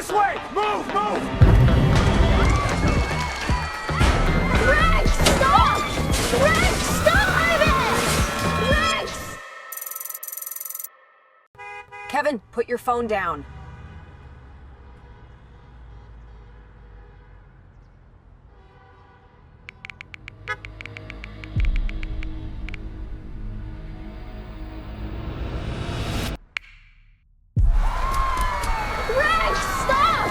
This way! Move! Move! Rex, stop! Rex, stop it! Rex! Kevin, put your phone down. Rex, stop!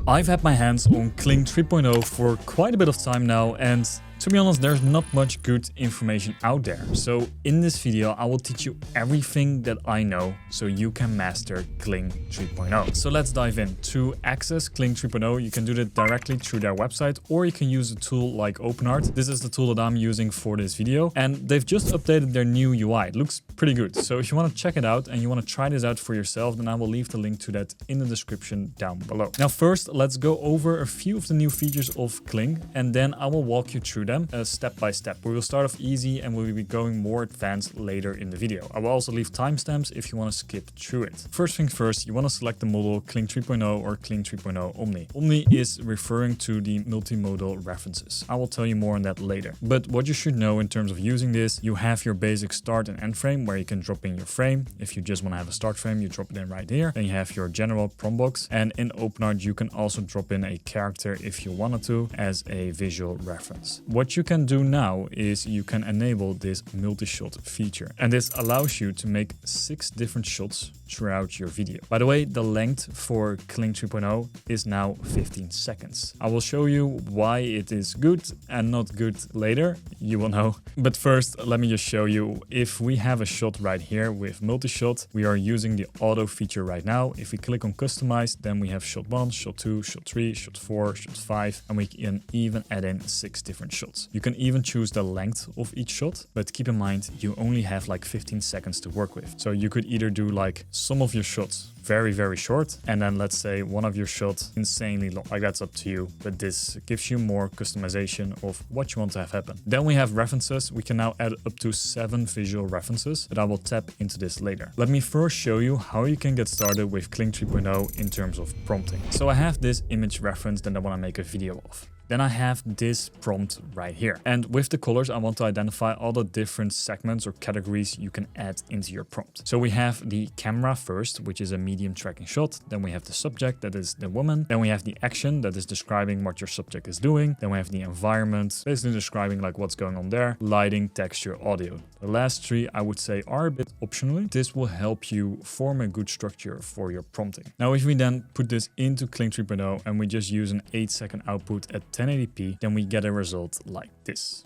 I've had my hands on Kling 3.0 for quite a bit of time now, and to be honest, there's not much good information out there. So in this video, I will teach you everything that I know so you can master Kling 3.0. So let's dive in. To access Kling 3.0, you can do that directly through their website, or you can use a tool like OpenArt. This is the tool that I'm using for this video, and they've just updated their new UI. It looks pretty good. So if you want to check it out and you want to try this out for yourself, then I will leave the link to that in the description down below. Now, first, let's go over a few of the new features of Kling, and then I will walk you through them step by step. We will start off easy and we will be going more advanced later in the video. I will also leave timestamps if you want to skip through it. First things first, you want to select the model Kling 3.0 or Kling 3.0 Omni. Omni is referring to the multimodal references. I will tell you more on that later. But what you should know in terms of using this, you have your basic start and end frame where you can drop in your frame. If you just want to have a start frame, you drop it in right here. Then you have your general prompt box, and in OpenArt you can also drop in a character if you wanted to as a visual reference. What you can do now is you can enable this multi-shot feature, and this allows you to make 6 different shots throughout your video. By the way, the length for Kling 3.0 is now 15 seconds. I will show you why it is good and not good later, you will know. But first, let me just show you. If we have a shot right here with multi-shot, we are using the auto feature right now. If we click on customize, then we have shot 1, shot 2, shot 3, shot 4, shot 5, and we can even add in 6 different shots. You can even choose the length of each shot, but keep in mind, you only have like 15 seconds to work with. So you could either do like some of your shots very short, and then let's say one of your shots insanely long. Like, that's up to you, but this gives you more customization of what you want to have happen. Then we have references. We can now add up to 7 visual references, but I will tap into this later. Let me first show you how you can get started with Kling 3.0 in terms of prompting. So I have this image reference that I want to make a video of. Then I have this prompt right here. And with the colors, I want to identify all the different segments or categories you can add into your prompt. So we have the camera first, which is a medium tracking shot. Then we have the subject, that is the woman. Then we have the action, that is describing what your subject is doing. Then we have the environment, basically describing like what's going on there. Lighting, texture, audio. The last 3, I would say, are a bit optional. This will help you form a good structure for your prompting. Now, if we then put this into Kling 3.0 and we just use an 8-second output at 1080p, then we get a result like this.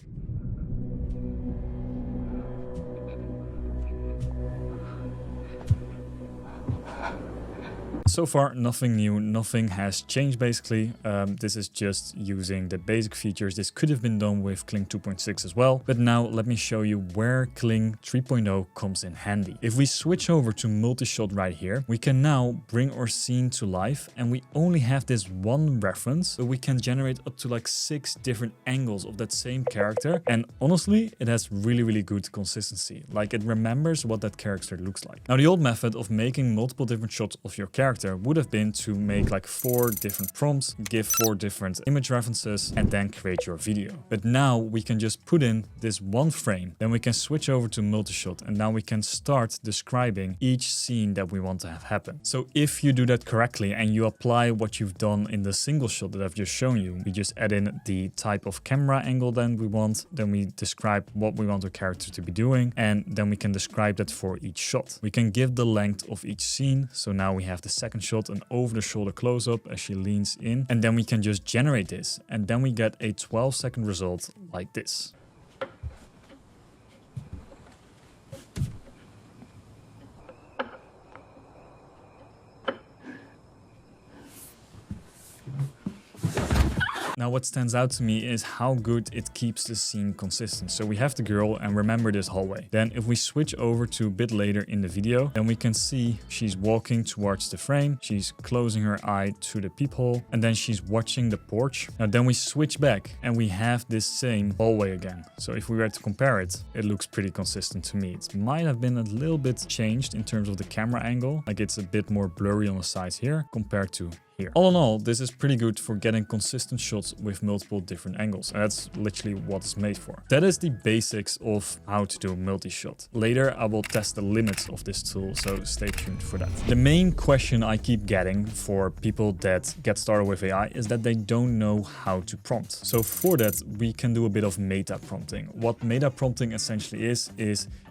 So far, nothing new, nothing has changed basically. This is just using the basic features. This could have been done with Kling 2.6 as well. But now let me show you where Kling 3.0 comes in handy. If we switch over to multi-shot right here, we can now bring our scene to life, and we only have this one reference, but we can generate up to like 6 different angles of that same character. And honestly, it has really good consistency. Like, it remembers what that character looks like. Now, the old method of making multiple different shots of your character would have been to make like 4 different prompts, give 4 different image references, and then create your video. But now we can just put in this one frame, then we can switch over to multi-shot, and now we can start describing each scene that we want to have happen. So if you do that correctly and you apply what you've done in the single shot that I've just shown you, we just add in the type of camera angle that we want, then we describe what we want our character to be doing, and then we can describe that for each shot. We can give the length of each scene, so now we have the second shot, an over-the-shoulder close-up as she leans in, and then we can just generate this, and then we get a 12-second result like this. Now what stands out to me is how good it keeps the scene consistent. So we have the girl, and remember this hallway. Then if we switch over to a bit later in the video, then we can see she's walking towards the frame, she's closing her eye to the peephole, and then she's watching the porch. Now then we switch back and we have this same hallway again. So if we were to compare it, it looks pretty consistent to me. It might have been a little bit changed in terms of the camera angle, like it's a bit more blurry on the sides here compared to here. All in all, this is pretty good for getting consistent shots with multiple different angles. And that's literally what it's made for. That is the basics of how to do multi-shot. Later, I will test the limits of this tool, so stay tuned for that. The main question I keep getting for people that get started with AI is that they don't know how to prompt. So for that, we can do a bit of meta prompting. What meta prompting essentially is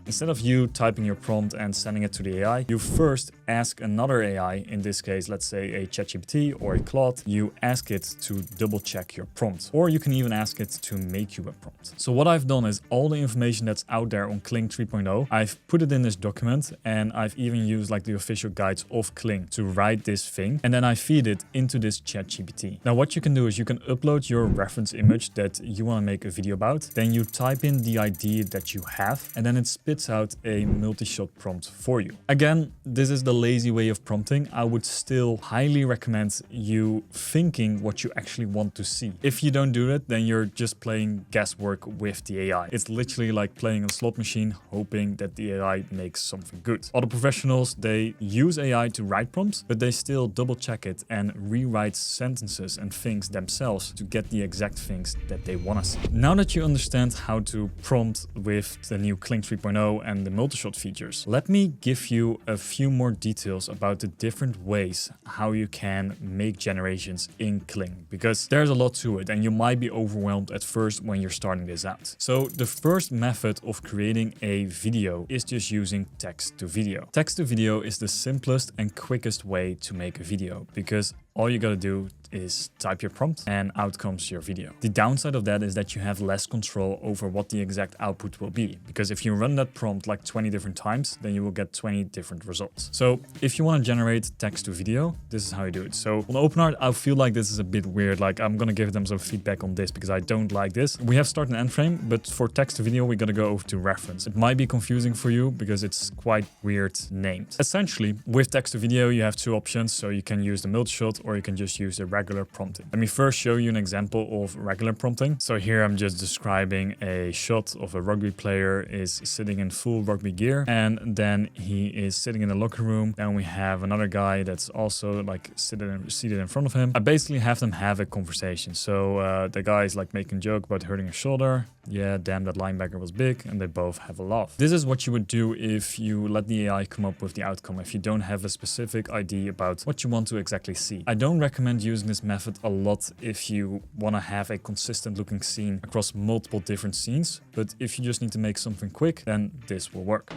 instead of you typing your prompt and sending it to the AI, you first ask another AI, in this case, let's say a ChatGPT or a Claude, you ask it to double check your prompt. Or you can even ask it to make you a prompt. So what I've done is all the information that's out there on Kling 3.0, I've put it in this document, and I've even used like the official guides of Kling to write this thing. And then I feed it into this ChatGPT. Now what you can do is you can upload your reference image that you want to make a video about. Then you type in the idea that you have, and then it spits out a multi-shot prompt for you. Again, this is the lazy way of prompting. I would still highly recommend you thinking what you actually want to see. If you don't do it, then you're just playing guesswork with the AI. It's literally like playing a slot machine, hoping that the AI makes something good. Other professionals, they use AI to write prompts, but they still double check it and rewrite sentences and things themselves to get the exact things that they want to see. Now that you understand how to prompt with the new Kling 3.0 and the Multishot features, let me give you a few more details about the different ways how you can make generations in Kling, because there's a lot to it and you might be overwhelmed at first when you're starting this out. So the first method of creating a video is just using text to video. Text to video is the simplest and quickest way to make a video, because all you gotta do is type your prompt and out comes your video. The downside of that is that you have less control over what the exact output will be, because if you run that prompt like 20 different times, then you will get 20 different results. So if you want to generate text to video, this is how you do it. So on OpenArt, I feel like this is a bit weird. Like I'm gonna give them some feedback on this because I don't like this. We have start and end frame, but for text to video, we gotta go over to reference. It might be confusing for you because it's quite weird named. Essentially, with text to video, you have two options. So you can use the Multishot or you can just use the regular prompting. Let me first show you an example of regular prompting. So here I'm just describing a shot of a rugby player is sitting in full rugby gear, and then he is sitting in the locker room. Then we have another guy that's also like seated in front of him. I basically have them have a conversation. So the guy is like making a joke about hurting his shoulder. Yeah, damn, that linebacker was big, and they both have a laugh. This is what you would do if you let the AI come up with the outcome, if you don't have a specific idea about what you want to exactly see. I don't recommend using this method a lot if you want to have a consistent looking scene across multiple different scenes, but if you just need to make something quick, then this will work.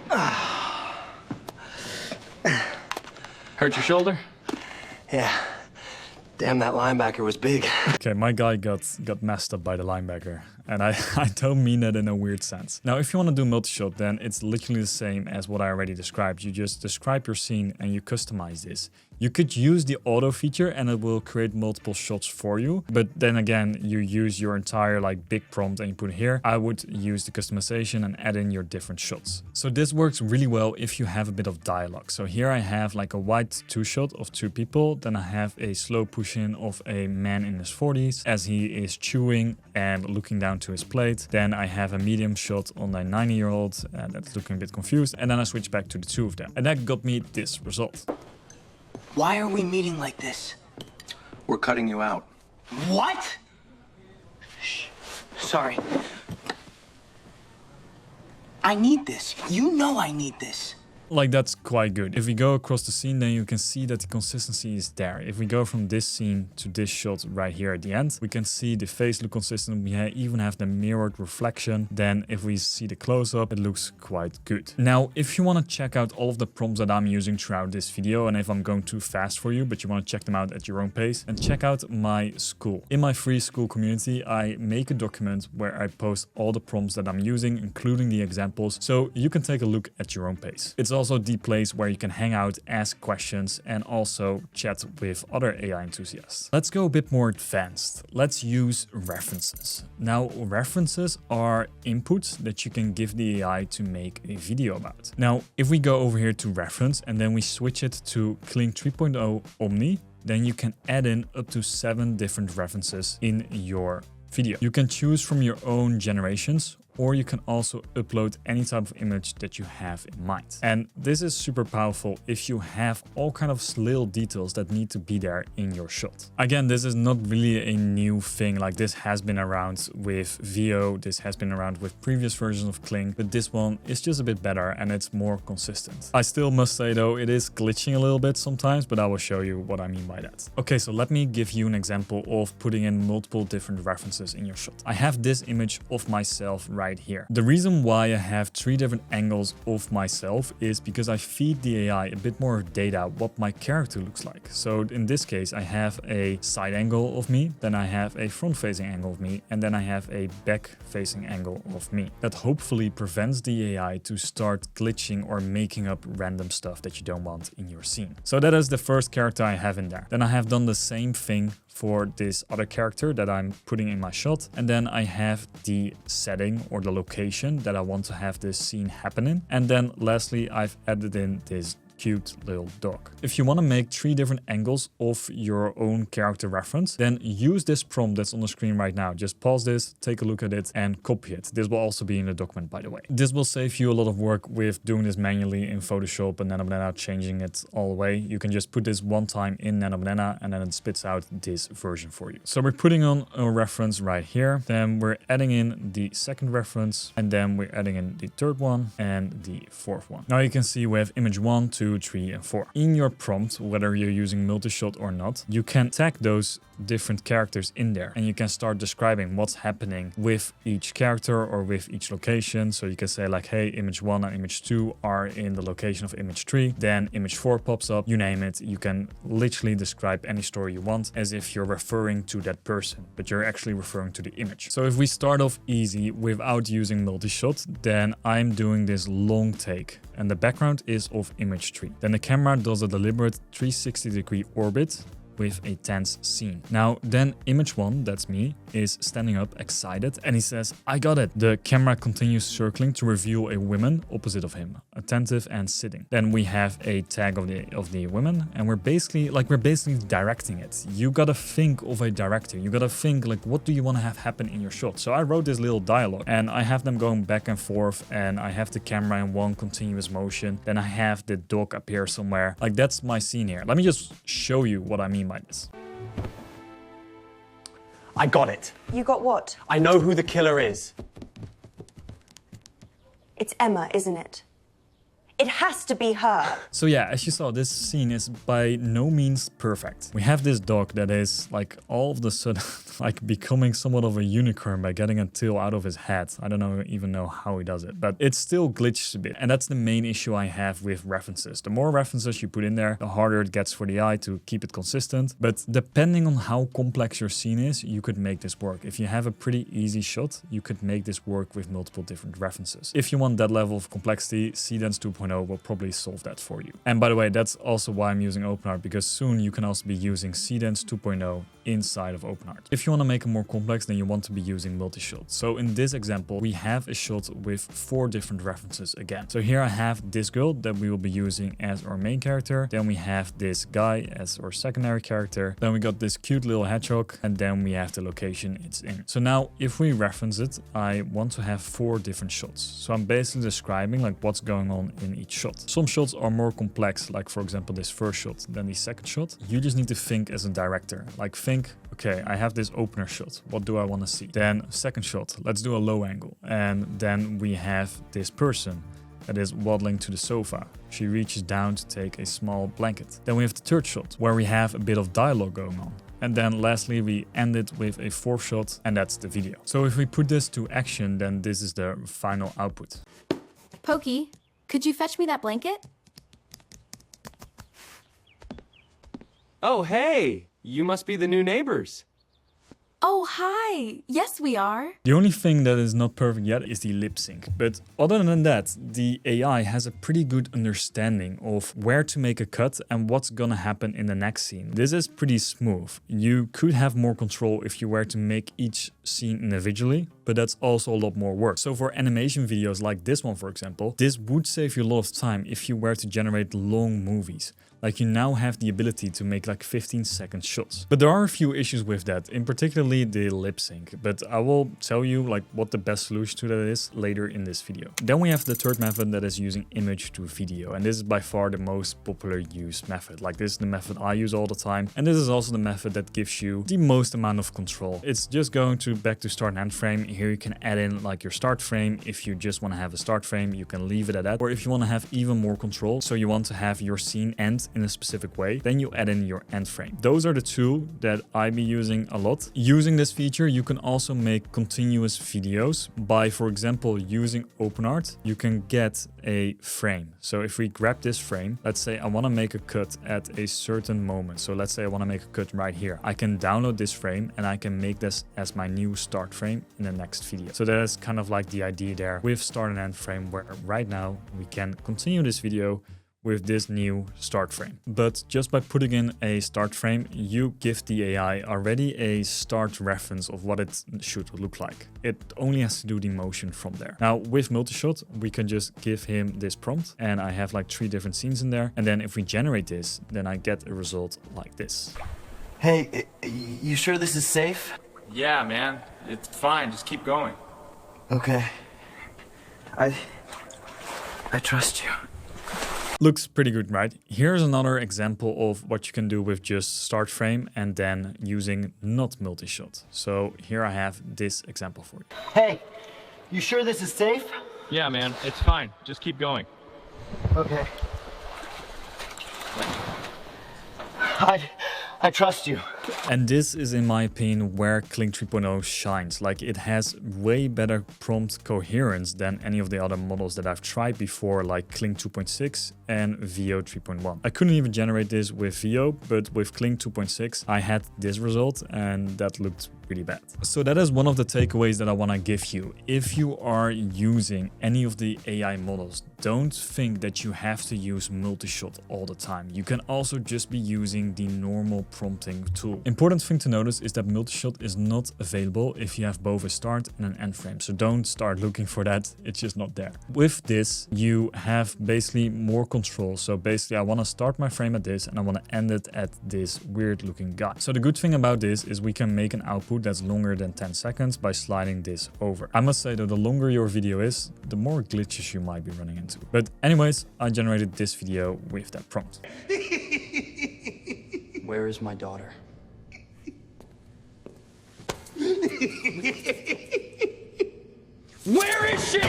Hurt your shoulder? Yeah. Damn, that linebacker was big. Okay, my guy got messed up by the linebacker. And I don't mean that in a weird sense. Now, if you want to do multi-shot, then it's literally the same as what I already described. You just describe your scene and you customize this. You could use the auto feature and it will create multiple shots for you. But then again, you use your entire like big prompt and you put it here. I would use the customization and add in your different shots. So this works really well if you have a bit of dialogue. So here I have like a wide two shot of two people. Then I have a slow push in of a man in his 40s as he is chewing and looking down to his plate. Then I have a medium shot on a 90-year-old that's looking a bit confused. And then I switch back to the two of them. And that got me this result. Why are we meeting like this? We're cutting you out. What? Shh. Sorry. I need this. You know I need this. Like, that's quite good. If we go across the scene, then you can see that the consistency is there. If we go from this scene to this shot right here at the end, we can see the face look consistent. We even have the mirrored reflection. Then if we see the close-up, it looks quite good. Now, if you want to check out all of the prompts that I'm using throughout this video, and if I'm going too fast for you, but you want to check them out at your own pace, and check out my school. In my free school community, I make a document where I post all the prompts that I'm using, including the examples, so you can take a look at your own pace. It's all also the place where you can hang out, ask questions, and also chat with other AI enthusiasts. Let's go a bit more advanced. Let's use references. Now, references are inputs that you can give the AI to make a video about. Now, if we go over here to reference and then we switch it to Kling 3.0 Omni, then you can add in up to 7 different references in your video. You can choose from your own generations, or you can also upload any type of image that you have in mind. And this is super powerful if you have all kind of little details that need to be there in your shot. Again, this is not really a new thing. Like, this has been around with VO, this has been around with previous versions of Kling, but this one is just a bit better and it's more consistent. I still must say though, it is glitching a little bit sometimes, but I will show you what I mean by that. Okay, so let me give you an example of putting in multiple different references in your shot. I have this image of myself right here. The reason why I have 3 different angles of myself is because I feed the AI a bit more data what my character looks like. So in this case, I have a side angle of me, then I have a front facing angle of me, and then I have a back facing angle of me. That hopefully prevents the AI to start glitching or making up random stuff that you don't want in your scene. So that is the first character I have in there. Then I have done the same thing for this other character that I'm putting in my shot. And then I have the setting or the location that I want to have this scene happen in. And then lastly, I've added in this cute little dog. If you want to make 3 different angles of your own character reference, then use this prompt that's on the screen right now. Just pause this, take a look at it, and copy it. This will also be in the document, by the way. This will save you a lot of work with doing this manually in Photoshop and Nanobanana, changing it all the way. You can just put this one time in Nanobanana and then it spits out this version for you. So we're putting on a reference right here. Then we're adding in the second reference, and then we're adding in the third one and the fourth one. Now you can see we have image 1, 2, 3, and 4. In your prompt, whether you're using Multishot or not, you can tag those different characters in there and you can start describing what's happening with each character or with each location. So you can say like, hey, image 1 and image 2 are in the location of image 3, then image 4 pops up, you name it. You can literally describe any story you want as if you're referring to that person, but you're actually referring to the image. So if we start off easy without using Multishot, then I'm doing this long take and the background is of image 3. Then the camera does a deliberate 360-degree orbit with a tense scene. Now, then image 1, that's me, is standing up excited and he says, I got it. The camera continues circling to reveal a woman opposite of him, attentive and sitting. Then we have a tag of the women and we're basically directing it. You gotta think of a director. You gotta think like, what do you want to have happen in your shot? So I wrote this little dialogue and I have them going back and forth and I have the camera in one continuous motion. Then I have the dog appear somewhere. Like, that's my scene here. Let me just show you what I mean by this. I got it. You got what? I know who the killer is. It's Emma, isn't it? It has to be her. So yeah, as you saw, this scene is by no means perfect. We have this dog that is like all of a sudden like becoming somewhat of a unicorn by getting a tail out of his head. I don't even know how he does it, but it still glitches a bit. And that's the main issue I have with references. The more references you put in there, the harder it gets for the eye to keep it consistent. But depending on how complex your scene is, you could make this work. If you have a pretty easy shot, you could make this work with multiple different references. If you want that level of complexity, Seedance 2.0 will probably solve that for you. And by the way, that's also why I'm using OpenArt, because soon you can also be using Seedance 2.0 inside of OpenArt. If you want to make it more complex, then you want to be using Multishot. So in this example, we have a shot with 4 different references again. So here I have this girl that we will be using as our main character. Then we have this guy as our secondary character. Then we got this cute little hedgehog, and then we have the location it's in. So now if we reference it, I want to have 4 different shots. So I'm basically describing like what's going on in each shot. Some shots are more complex, like for example this first shot than the second shot. You just need to think as a director, like think, okay, I have this opener shot. What do I want to see? Then second shot, let's do a low angle. And then we have this person that is waddling to the sofa. She reaches down to take a small blanket. Then we have the third shot where we have a bit of dialogue going on. And then lastly, we end it with a 4th shot, and that's the video. So if we put this to action, then this is the final output. Pokey, could you fetch me that blanket? Oh, hey! You must be the new neighbors. Oh, hi. Yes, we are. The only thing that is not perfect yet is the lip sync. But other than that, the AI has a pretty good understanding of where to make a cut and what's gonna happen in the next scene. This is pretty smooth. You could have more control if you were to make each scene individually, but that's also a lot more work. So for animation videos like this one, for example, this would save you a lot of time if you were to generate long movies. Like you now have the ability to make like 15-second shots. But there are a few issues with that, in particularly the lip sync. But I will tell you like what the best solution to that is later in this video. Then we have the third method that is using image to video. And this is by far the most popular used method. Like this is the method I use all the time. And this is also the method that gives you the most amount of control. It's just going to back to start and end frame. Here you can add in like your start frame. If you just want to have a start frame, you can leave it at that. Or if you want to have even more control, so you want to have your scene end in a specific way, then you add in your end frame. Those are the two that I be using a lot. Using this feature, you can also make continuous videos by, for example, using OpenArt. You can get a frame. So if we grab this frame, let's say I want to make a cut at a certain moment. So let's say I want to make a cut right here. I can download this frame and I can make this as my new start frame in the next video. So that is kind of like the idea there with start and end frame, where right now we can continue this video with this new start frame. But just by putting in a start frame, you give the AI already a start reference of what it should look like. It only has to do the motion from there. Now with Multishot, we can just give him this prompt and I have like 3 different scenes in there. And then if we generate this, then I get a result like this. Hey, you sure this is safe? Yeah, man. It's fine. Just keep going. Okay. I trust you. Looks pretty good, right? Here's another example of what you can do with just start frame and then using not multi-shot. So here I have this example for you. Hey, you sure this is safe? Yeah, man. It's fine. Just keep going. Okay. I trust you. And this is, in my opinion, where Kling 3.0 shines. Like, it has way better prompt coherence than any of the other models that I've tried before, like Kling 2.6 and VO 3.1. I couldn't even generate this with VO, but with Kling 2.6, I had this result and that looked really bad. So that is one of the takeaways that I want to give you. If you are using any of the AI models, don't think that you have to use Multishot all the time. You can also just be using the normal prompting tool. Important thing to notice is that Multishot is not available if you have both a start and an end frame. So don't start looking for that. It's just not there. With this, you have basically more control. So basically, I want to start my frame at this and I want to end it at this weird looking guy. So the good thing about this is we can make an output that's longer than 10 seconds by sliding this over. I must say that the longer your video is, the more glitches you might be running into. But anyways, I generated this video with that prompt. Where is my daughter? Where is she?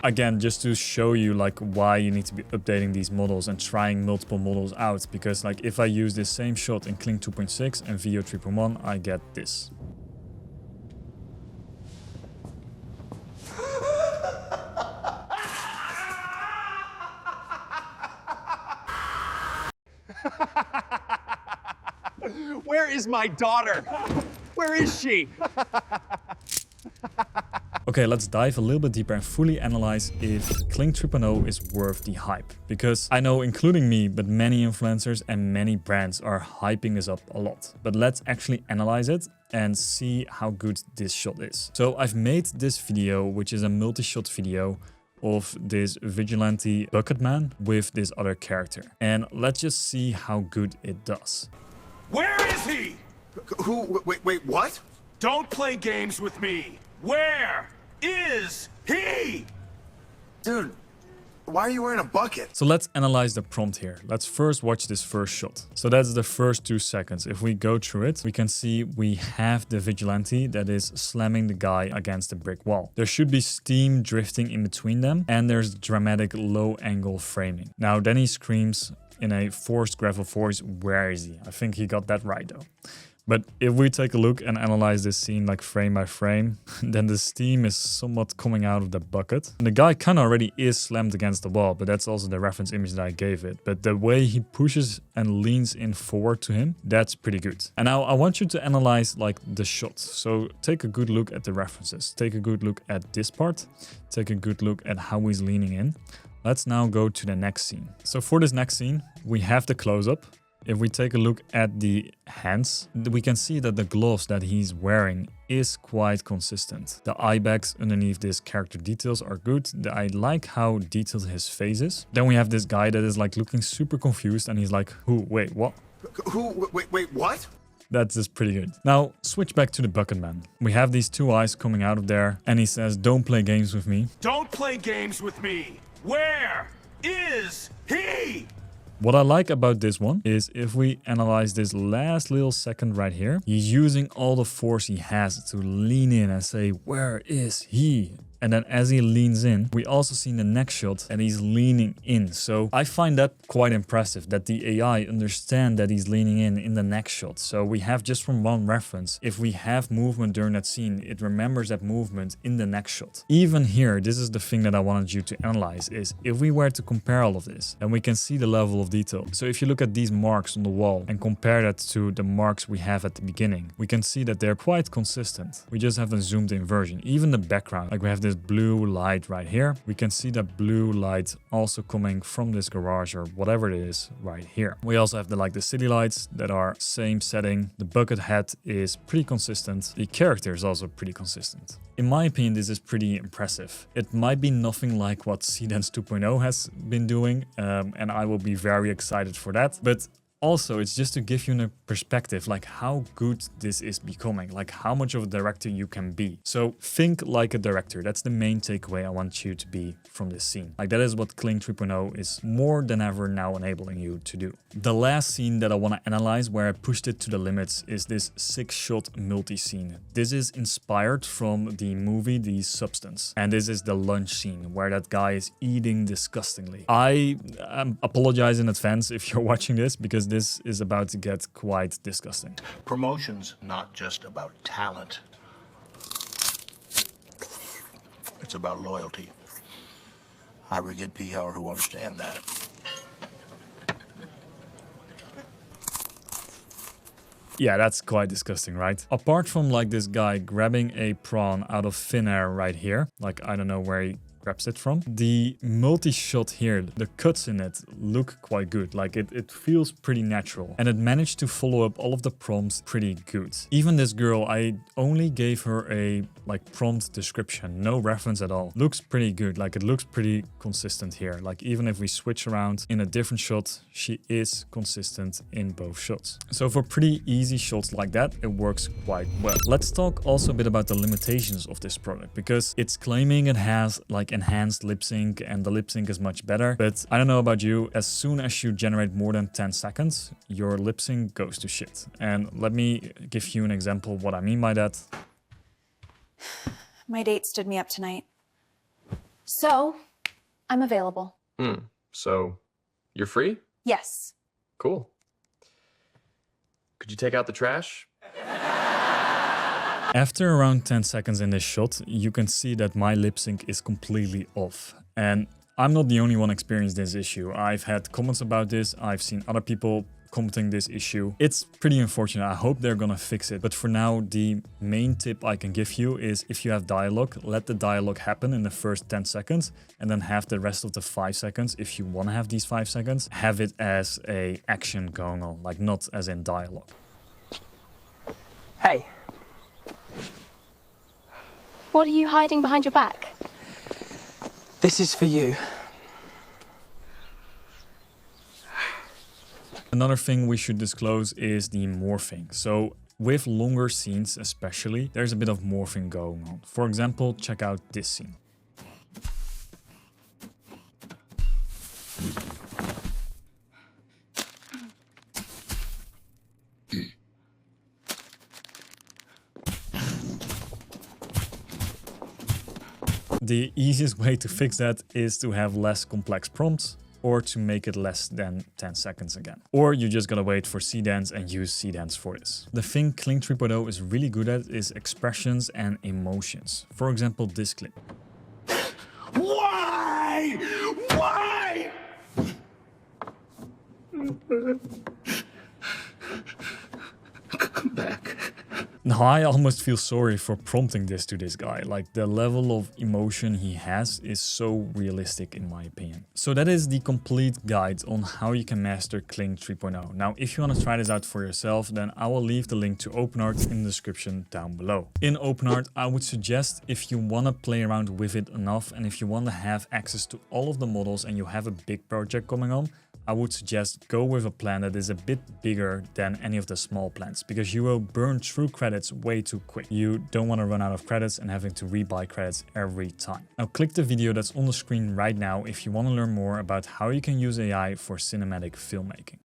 Again, just to show you like why you need to be updating these models and trying multiple models out, because like if I use this same shot in Kling 2.6 and VO 3.1, I get this. Where is my daughter? Where is she? Okay, let's dive a little bit deeper and fully analyze if Kling 3.0 is worth the hype. Because I know, including me, but many influencers and many brands are hyping this up a lot. But let's actually analyze it and see how good this shot is. So I've made this video, which is a multi-shot video of this vigilante bucket man with this other character. And let's just see how good it does. Where is he? Who? Wait, what? Don't play games with me. Where is he? Dude, why are you wearing a bucket? So let's analyze the prompt here. Let's first watch this first shot. So that's the first 2 seconds. If we go through it, we can see we have the vigilante that is slamming the guy against the brick wall. There should be steam drifting in between them, and there's dramatic low angle framing. Now then he screams in a forced gravel voice, "Where is he?" I think he got that right though. But if we take a look and analyze this scene like frame by frame, then the steam is somewhat coming out of the bucket. And the guy kind of already is slammed against the wall, but that's also the reference image that I gave it. But the way he pushes and leans in forward to him, that's pretty good. And now I want you to analyze like the shots. So take a good look at the references. Take a good look at this part. Take a good look at how he's leaning in. Let's now go to the next scene. So for this next scene, we have the close-up. If we take a look at the hands, we can see that the gloves that he's wearing is quite consistent. The eye bags underneath this character details are good. I like how detailed his face is. Then we have this guy that is like looking super confused and he's like, who, wait, what? Who? Wait, what? That's just pretty good. Now, switch back to the bucket man. We have these two eyes coming out of there and he says, don't play games with me. Don't play games with me. Where is he? What I like about this one is if we analyze this last little second right here, he's using all the force he has to lean in and say, where is he? And then as he leans in, we also see in the next shot and he's leaning in. So I find that quite impressive that the AI understand that he's leaning in the next shot. So we have just from one reference, if we have movement during that scene, it remembers that movement in the next shot. Even here, this is the thing that I wanted you to analyze is if we were to compare all of this and we can see the level of detail. So if you look at these marks on the wall and compare that to the marks we have at the beginning, we can see that they're quite consistent. We just have a zoomed in version. Even the background, like we have this blue light right here. We can see that blue light also coming from this garage or whatever it is right here. We also have the city lights that are same setting. The bucket hat is pretty consistent. The character is also pretty consistent. In my opinion, this is pretty impressive. It might be nothing like what Seedance 2.0 has been doing, and I will be very excited for that. But also, it's just to give you a perspective, like how good this is becoming, like how much of a director you can be. So think like a director. That's the main takeaway I want you to be from this scene. Like that is what Kling 3.0 is more than ever now enabling you to do. The last scene that I want to analyze where I pushed it to the limits is this 6-shot multi-scene. This is inspired from the movie The Substance. And this is the lunch scene where that guy is eating disgustingly. I apologize in advance if you're watching this because this is about to get quite disgusting. Promotion's not just about talent. It's about loyalty. I get PR who understand that. Yeah, that's quite disgusting, right? Apart from like this guy grabbing a prawn out of thin air right here, like I don't know where he grabs it from. The multi-shot here, the cuts in it look quite good. Like it feels pretty natural. And it managed to follow up all of the prompts pretty good. Even this girl, I only gave her a prompt description, no reference at all. Looks pretty good. Like it looks pretty consistent here. Like even if we switch around in a different shot, she is consistent in both shots. So for pretty easy shots like that, it works quite well. Let's talk also a bit about the limitations of this product because it's claiming it has like enhanced lip sync and the lip sync is much better. But I don't know about you, as soon as you generate more than 10 seconds, your lip sync goes to shit. And let me give you an example of what I mean by that. My date stood me up tonight. So, I'm available. So, you're free? Yes. Cool. Could you take out the trash? After around 10 seconds in this shot, you can see that my lip sync is completely off. And I'm not the only one experiencing this issue. I've had comments about this. I've seen other people commenting this issue. It's pretty unfortunate. I hope they're gonna fix it. But for now, the main tip I can give you is if you have dialogue, let the dialogue happen in the first 10 seconds and then have the rest of the 5 seconds. If you want to have these 5 seconds, have it as a action going on, like not as in dialogue. Hey. What are you hiding behind your back? This is for you. Another thing we should disclose is the morphing. So with longer scenes especially, there's a bit of morphing going on. For example, check out this scene. The easiest way to fix that is to have less complex prompts or to make it less than 10 seconds again. Or you just gotta wait for Seedance and use Seedance for this. The thing Kling 3.0 is really good at is expressions and emotions. For example, this clip. Why? Why? Come back. Now I almost feel sorry for prompting this to this guy, like the level of emotion he has is so realistic in my opinion. So that is the complete guide on how you can master Kling 3.0. Now if you want to try this out for yourself, then I will leave the link to OpenArt in the description down below. In OpenArt, I would suggest, if you want to play around with it enough and if you want to have access to all of the models and you have a big project coming on, I would suggest go with a plan that is a bit bigger than any of the small plans, because you will burn through credits way too quick. You don't want to run out of credits and having to rebuy credits every time. Now click the video that's on the screen right now if you want to learn more about how you can use AI for cinematic filmmaking.